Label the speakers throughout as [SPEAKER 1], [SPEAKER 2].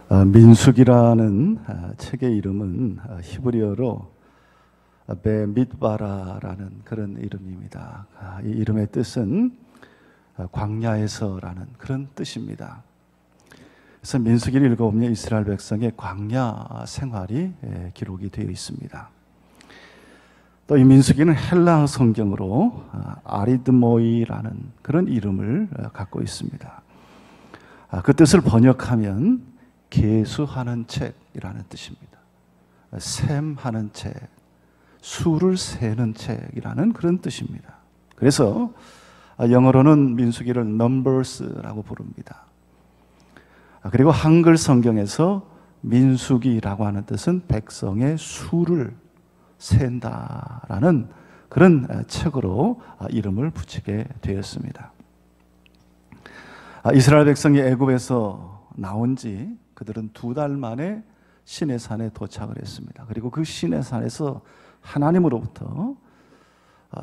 [SPEAKER 1] 민수기라는 책의 이름은 히브리어로 베미드바라라는 그런 이름입니다. 이 이름의 뜻은 광야에서라는 그런 뜻입니다. 그래서 민수기를 읽어보면 이스라엘 백성의 광야 생활이 기록이 되어 있습니다. 또 이 민수기는 헬라 성경으로 아리드모이라는 그런 이름을 갖고 있습니다. 그 뜻을 번역하면 계수하는 책이라는 뜻입니다. 셈하는 책, 수를 세는 책이라는 그런 뜻입니다. 그래서 영어로는 민수기를 numbers라고 부릅니다. 그리고 한글 성경에서 민수기라고 하는 뜻은 백성의 수를 센다라는 그런 책으로 이름을 붙이게 되었습니다. 이스라엘 백성이 애굽에서 나온 지 그들은 2달 만에 시내산에 도착을 했습니다. 그리고 그 시내산에서 하나님으로부터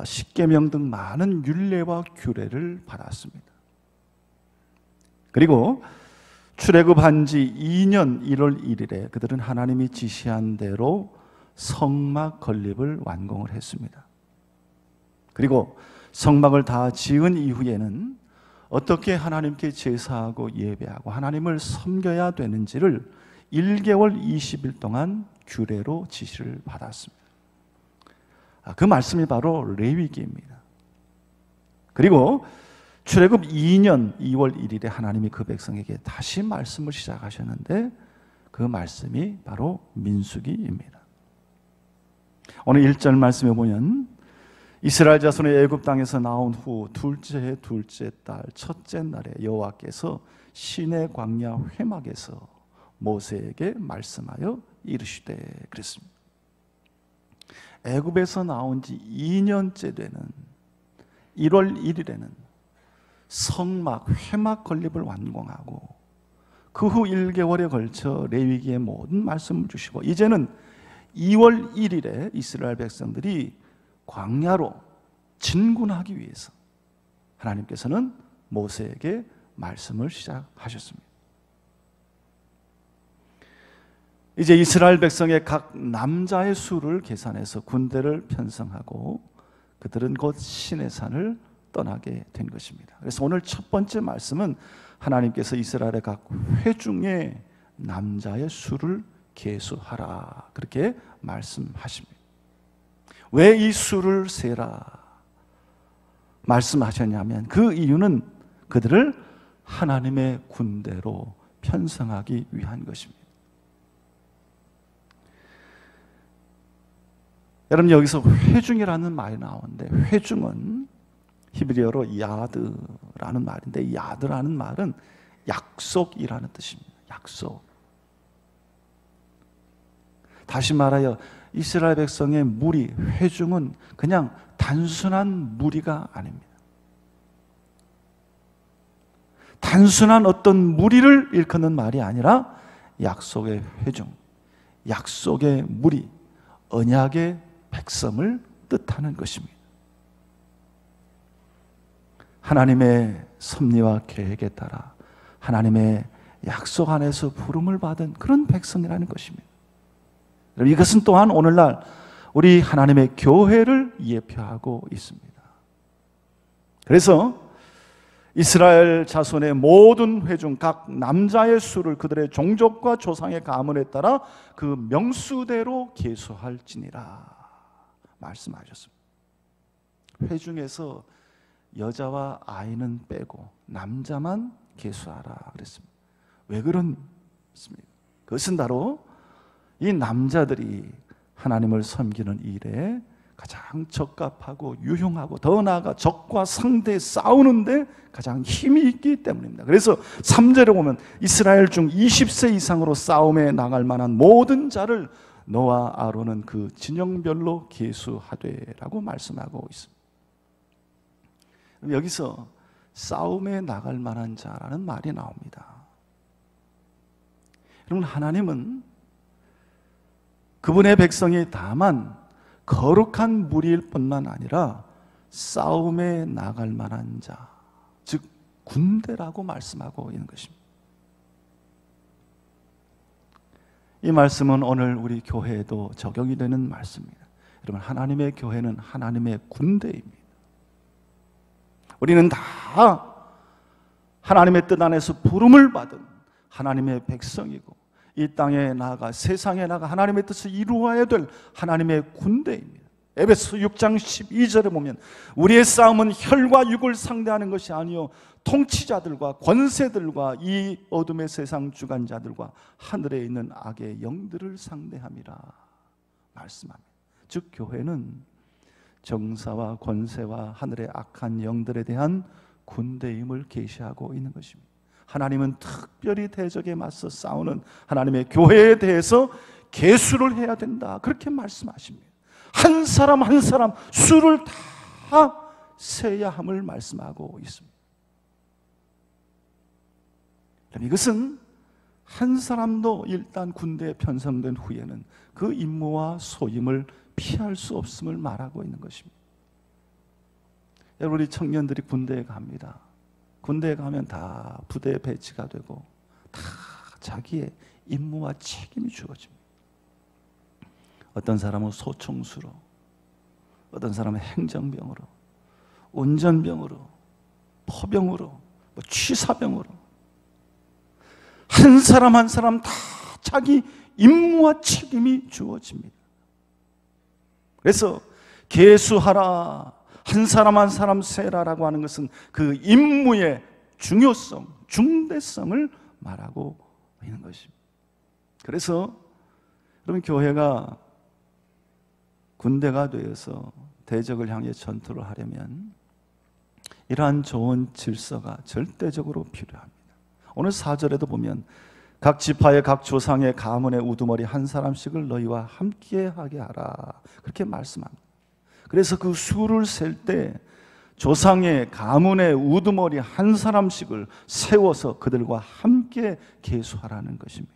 [SPEAKER 1] 십계명 등 많은 율례와 규례를 받았습니다. 그리고 출애굽한 지 2년 1월 1일에 그들은 하나님이 지시한 대로 성막 건립을 완공을 했습니다. 그리고 성막을 다 지은 이후에는 어떻게 하나님께 제사하고 예배하고 하나님을 섬겨야 되는지를 1개월 20일 동안 규례로 지시를 받았습니다. 그 말씀이 바로 레위기입니다. 그리고 출애굽 2년 2월 1일에 하나님이 그 백성에게 다시 말씀을 시작하셨는데 그 말씀이 바로 민수기입니다. 오늘 1절 말씀에 보면 이스라엘 자손의 애굽 땅에서 나온 후 둘째 달 첫째 날에 여호와께서 시내 광야 회막에서 모세에게 말씀하여 이르시되 그랬습니다. 애굽에서 나온 지 2년째 되는 1월 1일에는 성막 회막 건립을 완공하고 그 후 1개월에 걸쳐 레위기의 모든 말씀을 주시고 이제는 2월 1일에 이스라엘 백성들이 광야로 진군하기 위해서 하나님께서는 모세에게 말씀을 시작하셨습니다. 이제 이스라엘 백성의 각 남자의 수를 계산해서 군대를 편성하고 그들은 곧 시내산을 떠나게 된 것입니다. 그래서 오늘 첫 번째 말씀은 하나님께서 이스라엘의 각 회중의 남자의 수를 계수하라 그렇게 말씀하십니다. 왜 이 수를 세라 말씀하셨냐면 그 이유는 그들을 하나님의 군대로 편성하기 위한 것입니다. 여러분 여기서 회중이라는 말이 나오는데 회중은 히브리어로 야드라는 말인데 이 야드라는 말은 약속이라는 뜻입니다. 약속. 다시 말하여 이스라엘 백성의 무리, 회중은 그냥 단순한 무리가 아닙니다. 단순한 어떤 무리를 일컫는 말이 아니라 약속의 회중, 약속의 무리, 언약의 백성을 뜻하는 것입니다. 하나님의 섭리와 계획에 따라 하나님의 약속 안에서 부름을 받은 그런 백성이라는 것입니다. 이것은 또한 오늘날 우리 하나님의 교회를 예표하고 있습니다. 그래서 이스라엘 자손의 모든 회중 각 남자의 수를 그들의 종족과 조상의 가문에 따라 그 명수대로 계수할지니라 말씀하셨습니다. 회중에서 여자와 아이는 빼고 남자만 계수하라 그랬습니다. 왜 그렇습니까? 그것은 바로 이 남자들이 하나님을 섬기는 일에 가장 적합하고 유용하고 더 나아가 적과 상대 싸우는데 가장 힘이 있기 때문입니다. 그래서 3절에 보면 이스라엘 중 20세 이상으로 싸움에 나갈 만한 모든 자를 너와 아론은 그 진영별로 계수하되라고 말씀하고 있습니다. 여기서 싸움에 나갈 만한 자라는 말이 나옵니다. 여러분 하나님은 그분의 백성이 다만 거룩한 무리일 뿐만 아니라 싸움에 나갈 만한 자, 즉 군대라고 말씀하고 있는 것입니다. 이 말씀은 오늘 우리 교회에도 적용이 되는 말씀입니다. 여러분, 하나님의 교회는 하나님의 군대입니다. 우리는 다 하나님의 뜻 안에서 부름을 받은 하나님의 백성이고, 이 땅에 나아가 세상에 나아가 하나님의 뜻을 이루어야 될 하나님의 군대입니다. 에베소 6장 12절에 보면 우리의 싸움은 혈과 육을 상대하는 것이 아니요 통치자들과 권세들과 이 어둠의 세상 주관자들과 하늘에 있는 악의 영들을 상대함이라 말씀합니다. 즉 교회는 정사와 권세와 하늘의 악한 영들에 대한 군대임을 계시하고 있는 것입니다. 하나님은 특별히 대적에 맞서 싸우는 하나님의 교회에 대해서 계수를 해야 된다, 그렇게 말씀하십니다. 한 사람 한 사람 수를 다 세야 함을 말씀하고 있습니다. 이것은 한 사람도 일단 군대에 편성된 후에는 그 임무와 소임을 피할 수 없음을 말하고 있는 것입니다. 여러분, 우리 청년들이 군대에 갑니다. 군대에 가면 다 부대에 배치가 되고 다 자기의 임무와 책임이 주어집니다. 어떤 사람은 소총수로, 어떤 사람은 행정병으로, 운전병으로, 포병으로, 취사병으로, 한 사람 한 사람 다 자기 임무와 책임이 주어집니다. 그래서 계수하라, 한 사람 한 사람 세라라고 하는 것은 그 임무의 중요성, 중대성을 말하고 있는 것입니다. 그래서 여러분, 교회가 군대가 되어서 대적을 향해 전투를 하려면 이러한 좋은 질서가 절대적으로 필요합니다. 오늘 4절에도 보면 각 지파의 각 조상의 가문의 우두머리 한 사람씩을 너희와 함께 하게 하라, 그렇게 말씀합니다. 그래서 그 수를 셀 때 조상의 가문의 우두머리 한 사람씩을 세워서 그들과 함께 계수하라는 것입니다.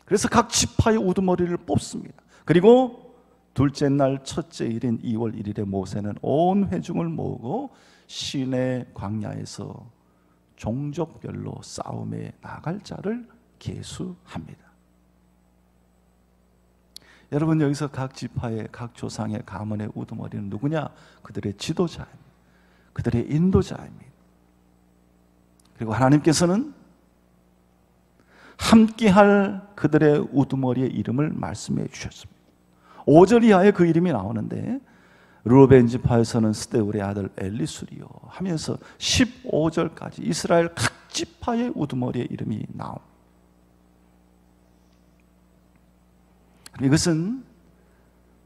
[SPEAKER 1] 그래서 각 지파의 우두머리를 뽑습니다. 그리고 둘째 날 첫째 일인 2월 1일에 모세는 온 회중을 모으고 시내 광야에서 종족별로 싸움에 나갈 자를 계수합니다. 여러분, 여기서 각 지파의 각 조상의 가문의 우두머리는 누구냐? 그들의 지도자입니다. 그들의 인도자입니다. 그리고 하나님께서는 함께할 그들의 우두머리의 이름을 말씀해 주셨습니다. 5절 이하에 그 이름이 나오는데 르우벤 지파에서는 스데울의 아들 엘리수리요 하면서 15절까지 이스라엘 각 지파의 우두머리의 이름이 나옵니다. 이것은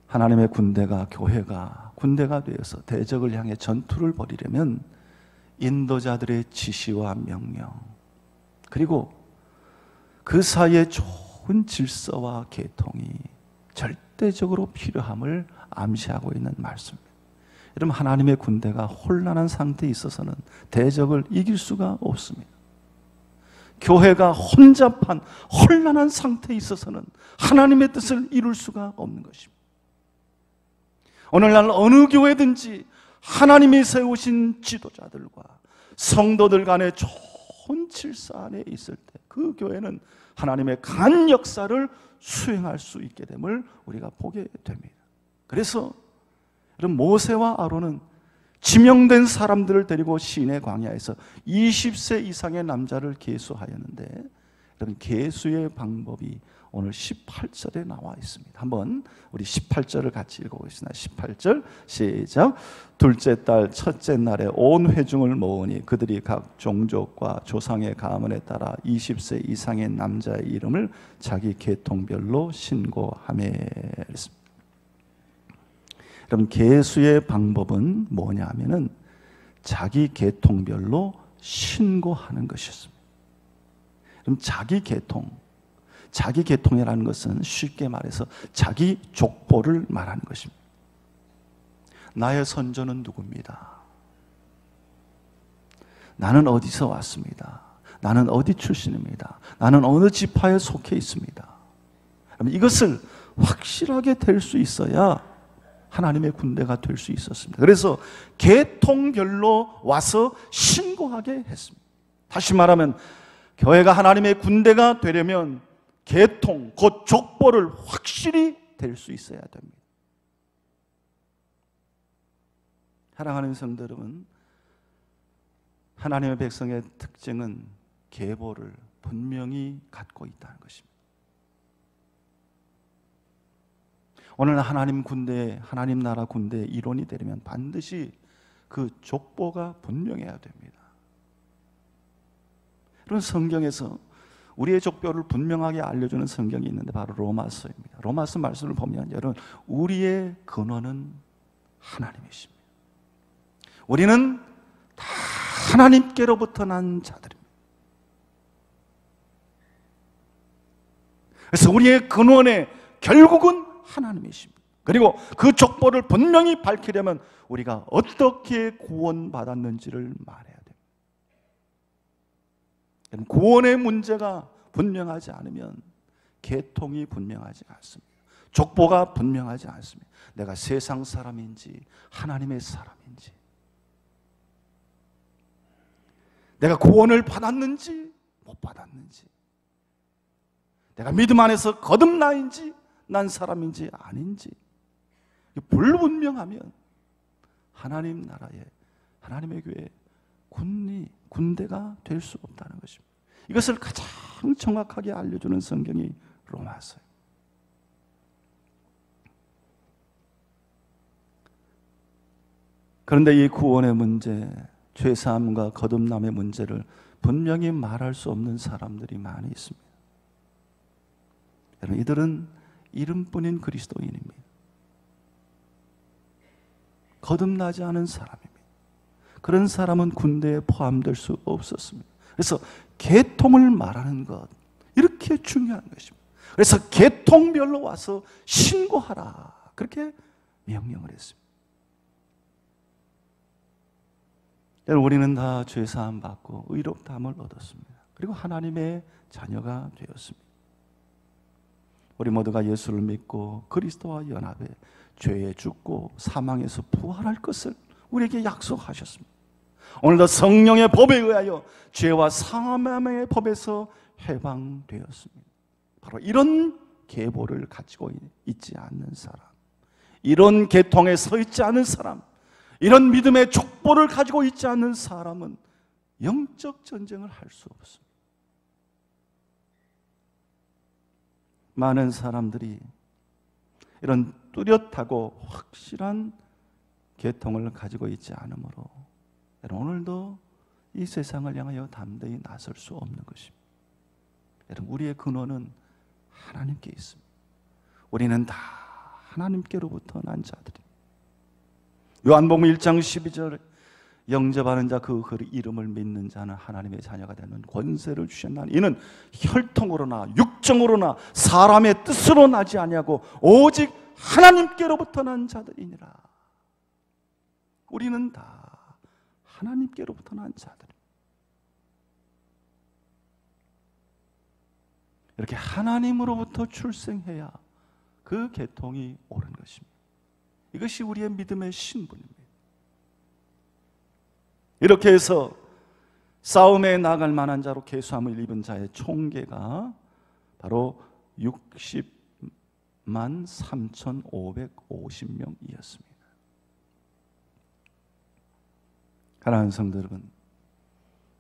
[SPEAKER 1] 하나님의 군대가, 교회가 군대가 되어서 대적을 향해 전투를 벌이려면 인도자들의 지시와 명령, 그리고 그 사이에 좋은 질서와 계통이 절대적으로 필요함을 암시하고 있는 말씀입니다. 여러분, 하나님의 군대가 혼란한 상태에 있어서는 대적을 이길 수가 없습니다. 교회가 혼잡한 혼란한 상태에 있어서는 하나님의 뜻을 이룰 수가 없는 것입니다. 오늘날 어느 교회든지 하나님이 세우신 지도자들과 성도들 간의 좋은 질서 안에 있을 때 그 교회는 하나님의 강한 역사를 수행할 수 있게 됨을 우리가 보게 됩니다. 그래서 여러분, 모세와 아론은 지명된 사람들을 데리고 시내 광야에서 20세 이상의 남자를 계수하였는데, 여러분, 계수의 방법이 오늘 18절에 나와 있습니다. 한번 우리 18절을 같이 읽어보겠습니다. 18절 시작. 둘째 달 첫째 날에 온 회중을 모으니 그들이 각 종족과 조상의 가문에 따라 20세 이상의 남자의 이름을 자기 계통별로 신고하며 그랬습니다. 여러분, 계수의 방법은 뭐냐 하면은 자기 계통별로 신고하는 것이었습니다. 그럼 자기 계통이라는 것은 쉽게 말해서 자기 족보를 말하는 것입니다. 나의 선조는 누구입니다. 나는 어디서 왔습니다. 나는 어디 출신입니다. 나는 어느 지파에 속해 있습니다. 이것을 확실하게 될 수 있어야 하나님의 군대가 될 수 있었습니다. 그래서 계통별로 와서 신고하게 했습니다. 다시 말하면 교회가 하나님의 군대가 되려면 계통, 곧 족보를 확실히 될 수 있어야 됩니다. 사랑하는 성도 여러분, 하나님의 백성의 특징은 계보를 분명히 갖고 있다는 것입니다. 오늘 하나님 군대, 하나님 나라 군대의 일원이 되려면 반드시 그 족보가 분명해야 됩니다. 그런 성경에서 우리의 족보를 분명하게 알려주는 성경이 있는데 바로 로마서입니다. 로마서 말씀을 보면 여러분, 우리의 근원은 하나님이십니다. 우리는 다 하나님께로부터 난 자들입니다. 그래서 우리의 근원의 결국은 하나님이십니다. 그리고 그 족보를 분명히 밝히려면 우리가 어떻게 구원받았는지를 말해야 됩니다. 구원의 문제가 분명하지 않으면 계통이 분명하지 않습니다. 족보가 분명하지 않습니다. 내가 세상 사람인지 하나님의 사람인지, 내가 구원을 받았는지 못 받았는지, 내가 믿음 안에서 거듭나인지 난 사람인지 아닌지 불분명하면 하나님 나라의, 하나님의 교회 군대가 될 수 없다는 것입니다. 이것을 가장 정확하게 알려주는 성경이 로마서예요. 그런데 이 구원의 문제, 죄사함과 거듭남의 문제를 분명히 말할 수 없는 사람들이 많이 있습니다. 여러분, 이들은 이름뿐인 그리스도인입니다. 거듭나지 않은 사람입니다. 그런 사람은 군대에 포함될 수 없었습니다. 그래서 계통을 말하는 것, 이렇게 중요한 것입니다. 그래서 계통별로 와서 신고하라, 그렇게 명령을 했습니다. 우리는 다 죄사함 받고 의롭다함을 얻었습니다. 그리고 하나님의 자녀가 되었습니다. 우리 모두가 예수를 믿고 그리스도와 연합해 죄에 죽고 사망에서 부활할 것을 우리에게 약속하셨습니다. 오늘도 성령의 법에 의하여 죄와 사망의 법에서 해방되었습니다. 바로 이런 계보를 가지고 있지 않는 사람, 이런 계통에 서 있지 않은 사람, 이런 믿음의 족보를 가지고 있지 않는 사람은 영적 전쟁을 할 수 없습니다. 많은 사람들이 이런 뚜렷하고 확실한 계통을 가지고 있지 않으므로 오늘도 이 세상을 향하여 담대히 나설 수 없는 것입니다. 여러분, 우리의 근원은 하나님께 있습니다. 우리는 다 하나님께로부터 난 자들입니다. 요한복음 1장 12절, 영접하는 자 그 이름을 믿는 자는 하나님의 자녀가 되는 권세를 주셨나니 이는 혈통으로나 육정으로나 사람의 뜻으로 나지 아니하고 오직 하나님께로부터 난 자들이니라. 우리는 다 하나님께로부터 난 자들. 이렇게 하나님으로부터 출생해야 그 계통이 옳은 것입니다. 이것이 우리의 믿음의 신분입니다. 이렇게 해서 싸움에 나갈 만한 자로 계수함을 입은 자의 총계가 바로 60만 3,550명이었습니다. 사랑하는 성도 여러분,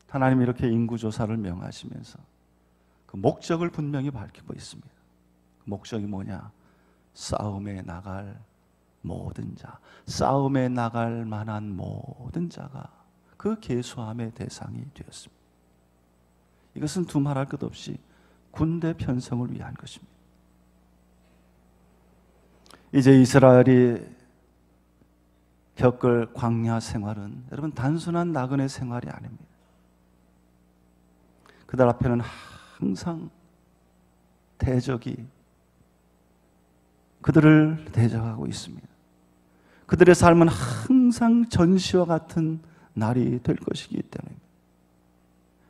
[SPEAKER 1] 하나님이 이렇게 인구조사를 명하시면서 그 목적을 분명히 밝히고 있습니다. 그 목적이 뭐냐? 싸움에 나갈 모든 자, 싸움에 나갈 만한 모든 자가 그 계수함의 대상이 되었습니다. 이것은 두말할 것 없이 군대 편성을 위한 것입니다. 이제 이스라엘이 겪을 광야 생활은 여러분 단순한 나그네 생활이 아닙니다. 그들 앞에는 항상 대적이 그들을 대적하고 있습니다. 그들의 삶은 항상 전시와 같은 날이 될 것이기 때문입니다.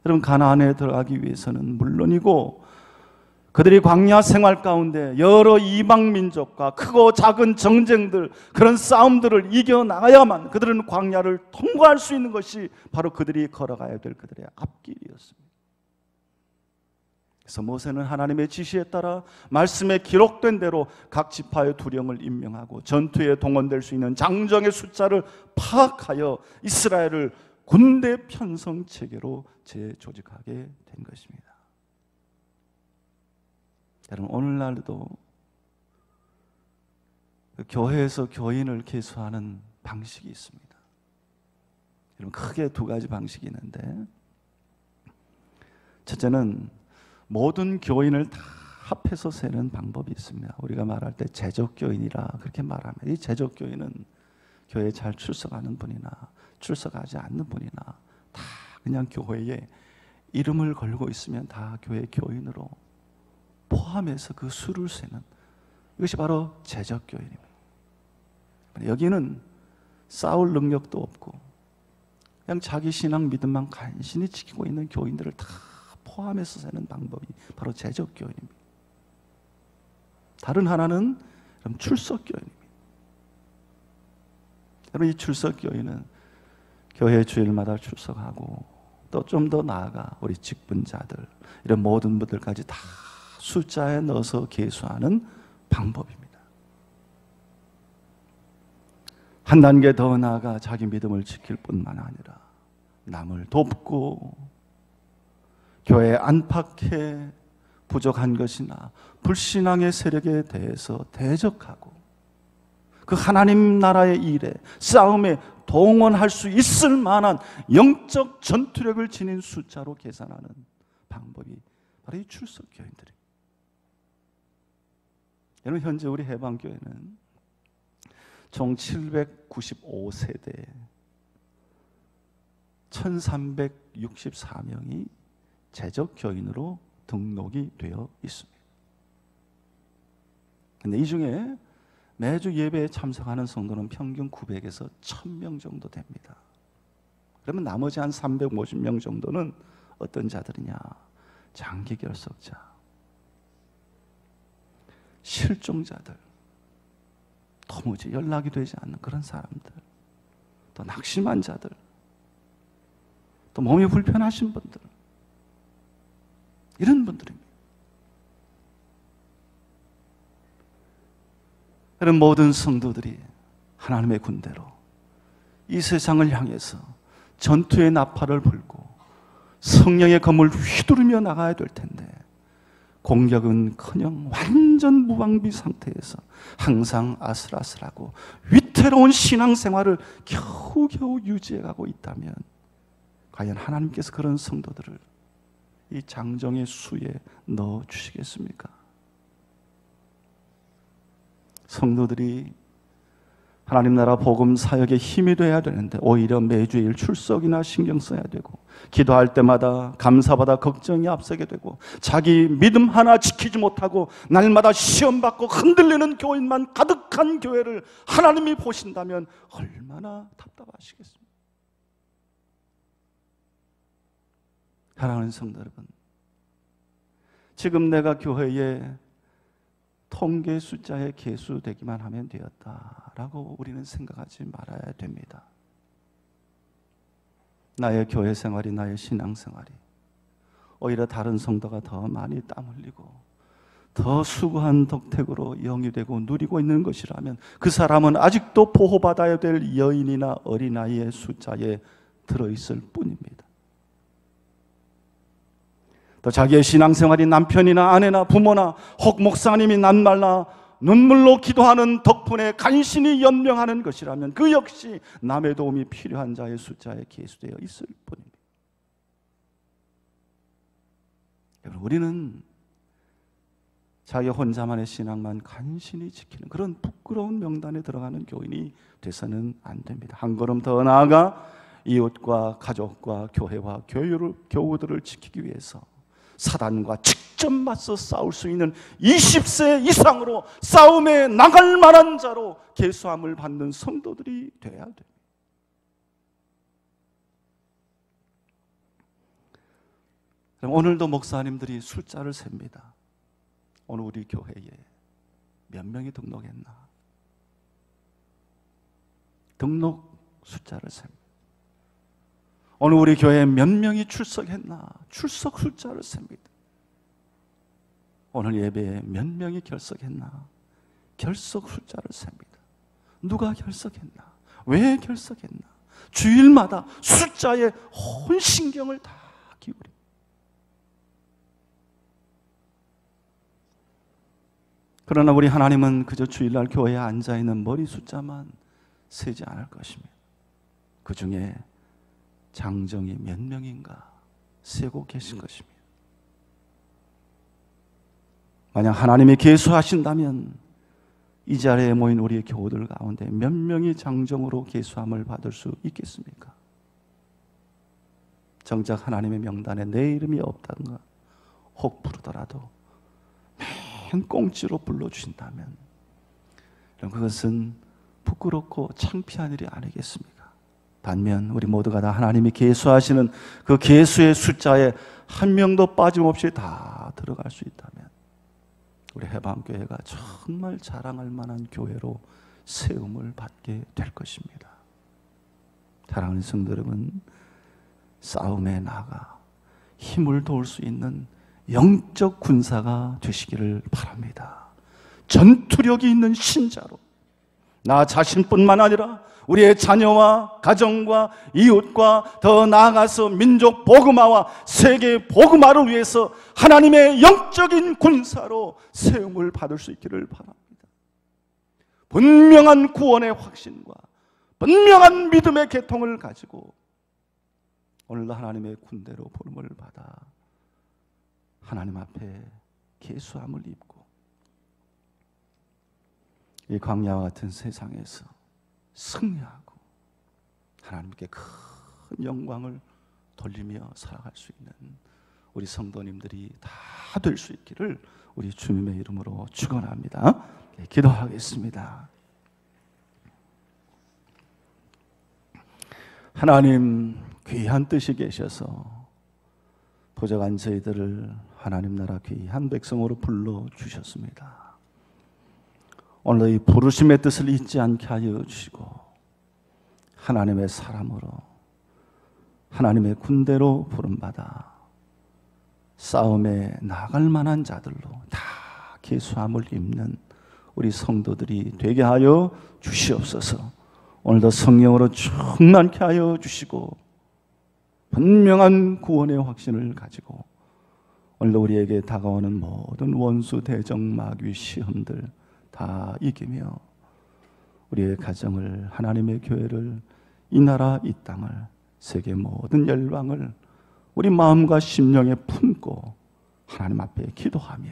[SPEAKER 1] 여러분, 가나안에 들어가기 위해서는 물론이고 그들이 광야 생활 가운데 여러 이방 민족과 크고 작은 정쟁들, 그런 싸움들을 이겨나가야만 그들은 광야를 통과할 수 있는 것이 바로 그들이 걸어가야 될 그들의 앞길이었습니다. 그래서 모세는 하나님의 지시에 따라 말씀에 기록된 대로 각 지파의 두령을 임명하고 전투에 동원될 수 있는 장정의 숫자를 파악하여 이스라엘을 군대 편성 체계로 재조직하게 된 것입니다. 여러분, 오늘날도 교회에서 교인을 계수하는 방식이 있습니다. 여러분, 크게 두 가지 방식이 있는데, 첫째는 모든 교인을 다 합해서 세는 방법이 있습니다. 우리가 말할 때 제적교인이라 그렇게 말합니다. 이 제적교인은 교회에 잘 출석하는 분이나 출석하지 않는 분이나 다 그냥 교회에 이름을 걸고 있으면 다 교회 교인으로 포함해서 그 수를 세는, 이것이 바로 제적교인입니다. 여기는 싸울 능력도 없고 그냥 자기 신앙 믿음만 간신히 지키고 있는 교인들을 다 포함해서 세는 방법이 바로 제적교인입니다. 다른 하나는 출석교인입니다. 여러분, 이 출석교인은 교회 주일마다 출석하고 또 좀 더 나아가 우리 직분자들, 이런 모든 분들까지 다 숫자에 넣어서 계수하는 방법입니다. 한 단계 더 나아가 자기 믿음을 지킬 뿐만 아니라 남을 돕고 교회에 안팎에 부족한 것이나 불신앙의 세력에 대해서 대적하고 그 하나님 나라의 일에, 싸움에 동원할 수 있을 만한 영적 전투력을 지닌 숫자로 계산하는 방법이 바로 이 출석교인들입니다. 여러분, 현재 우리 해방교회는 총 795세대에 1364명이 제적교인으로 등록이 되어 있습니다. 그런데 이 중에 매주 예배에 참석하는 성도는 평균 900에서 1000명 정도 됩니다. 그러면 나머지 한 350명 정도는 어떤 자들이냐? 장기 결석자, 실종자들, 도무지 연락이 되지 않는 그런 사람들, 또 낙심한 자들, 또 몸이 불편하신 분들, 이런 분들입니다. 그런 모든 성도들이 하나님의 군대로 이 세상을 향해서 전투의 나팔을 불고 성령의 검을 휘두르며 나가야 될 텐데, 공격은커녕 완전 무방비 상태에서 항상 아슬아슬하고 위태로운 신앙생활을 겨우겨우 유지해가고 있다면, 과연 하나님께서 그런 성도들을 이 장정의 수에 넣어주시겠습니까? 성도들이 하나님 나라 복음 사역에 힘이 돼야 되는데 오히려 매주일 출석이나 신경 써야 되고, 기도할 때마다 감사받아 걱정이 앞서게 되고, 자기 믿음 하나 지키지 못하고 날마다 시험받고 흔들리는 교인만 가득한 교회를 하나님이 보신다면 얼마나 답답하시겠습니까? 사랑하는 성도 여러분, 지금 내가 교회에 통계 숫자에 계수되기만 하면 되었다라고 우리는 생각하지 말아야 됩니다. 나의 교회 생활이, 나의 신앙 생활이 오히려 다른 성도가 더 많이 땀 흘리고 더 수고한 덕택으로 영위되고 누리고 있는 것이라면 그 사람은 아직도 보호받아야 될 여인이나 어린아이의 숫자에 들어있을 뿐입니다. 또 자기의 신앙생활이 남편이나 아내나 부모나 혹 목사님이 낱말나 눈물로 기도하는 덕분에 간신히 연명하는 것이라면 그 역시 남의 도움이 필요한 자의 숫자에 계수되어 있을 뿐입니다. 여러분, 우리는 자기 혼자만의 신앙만 간신히 지키는 그런 부끄러운 명단에 들어가는 교인이 돼서는 안 됩니다. 한 걸음 더 나아가 이웃과 가족과 교회와 교우들을 지키기 위해서 사단과 직접 맞서 싸울 수 있는 20세 이상으로 싸움에 나갈 만한 자로 계수함을 받는 성도들이 되어야 됩니다. 오늘도 목사님들이 숫자를 셉니다. 오늘 우리 교회에 몇 명이 등록했나? 등록 숫자를 셉니다. 오늘 우리 교회에 몇 명이 출석했나? 출석 숫자를 셉니다. 오늘 예배에 몇 명이 결석했나? 결석 숫자를 셉니다. 누가 결석했나? 왜 결석했나? 주일마다 숫자에 온 신경을 다 기울입니다. 그러나 우리 하나님은 그저 주일날 교회에 앉아있는 머리 숫자만 세지 않을 것입니다. 그 중에 장정이 몇 명인가 세고 계신 것입니다. 만약 하나님이 계수하신다면 이 자리에 모인 우리의 교우들 가운데 몇 명이 장정으로 계수함을 받을 수 있겠습니까? 정작 하나님의 명단에 내 이름이 없다든가 혹 부르더라도 맨 꽁지로 불러주신다면 그것은 부끄럽고 창피한 일이 아니겠습니까? 반면 우리 모두가 다 하나님이 계수하시는 그 계수의 숫자에 한 명도 빠짐없이 다 들어갈 수 있다면 우리 해방교회가 정말 자랑할 만한 교회로 세움을 받게 될 것입니다. 사랑하는 성도 여러분, 싸움에 나가 힘을 도울 수 있는 영적 군사가 되시기를 바랍니다. 전투력이 있는 신자로 나 자신뿐만 아니라 우리의 자녀와 가정과 이웃과 더 나아가서 민족 복음화와 세계 복음화를 위해서 하나님의 영적인 군사로 세움을 받을 수 있기를 바랍니다. 분명한 구원의 확신과 분명한 믿음의 계통을 가지고 오늘도 하나님의 군대로 부름을 받아 하나님 앞에 계수함을 입고 이 광야와 같은 세상에서 승리하고 하나님께 큰 영광을 돌리며 살아갈 수 있는 우리 성도님들이 다 될 수 있기를 우리 주님의 이름으로 축원합니다. 기도하겠습니다. 하나님 귀한 뜻이 계셔서 보좌관 저희들을 하나님 나라 귀한 백성으로 불러주셨습니다. 오늘 이 부르심의 뜻을 잊지 않게 하여 주시고 하나님의 사람으로 하나님의 군대로 부름받아 싸움에 나갈 만한 자들로 다 계수함을 입는 우리 성도들이 되게 하여 주시옵소서. 오늘도 성령으로 충만케 하여 주시고 분명한 구원의 확신을 가지고 오늘도 우리에게 다가오는 모든 원수, 대적, 마귀, 시험들 다 이기며 우리의 가정을, 하나님의 교회를, 이 나라 이 땅을, 세계 모든 열방을 우리 마음과 심령에 품고 하나님 앞에 기도하며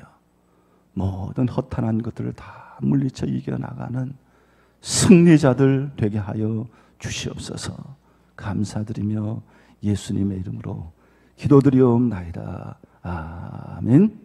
[SPEAKER 1] 모든 허탄한 것들을 다 물리쳐 이겨나가는 승리자들 되게 하여 주시옵소서. 감사드리며 예수님의 이름으로 기도드리옵나이다. 아멘.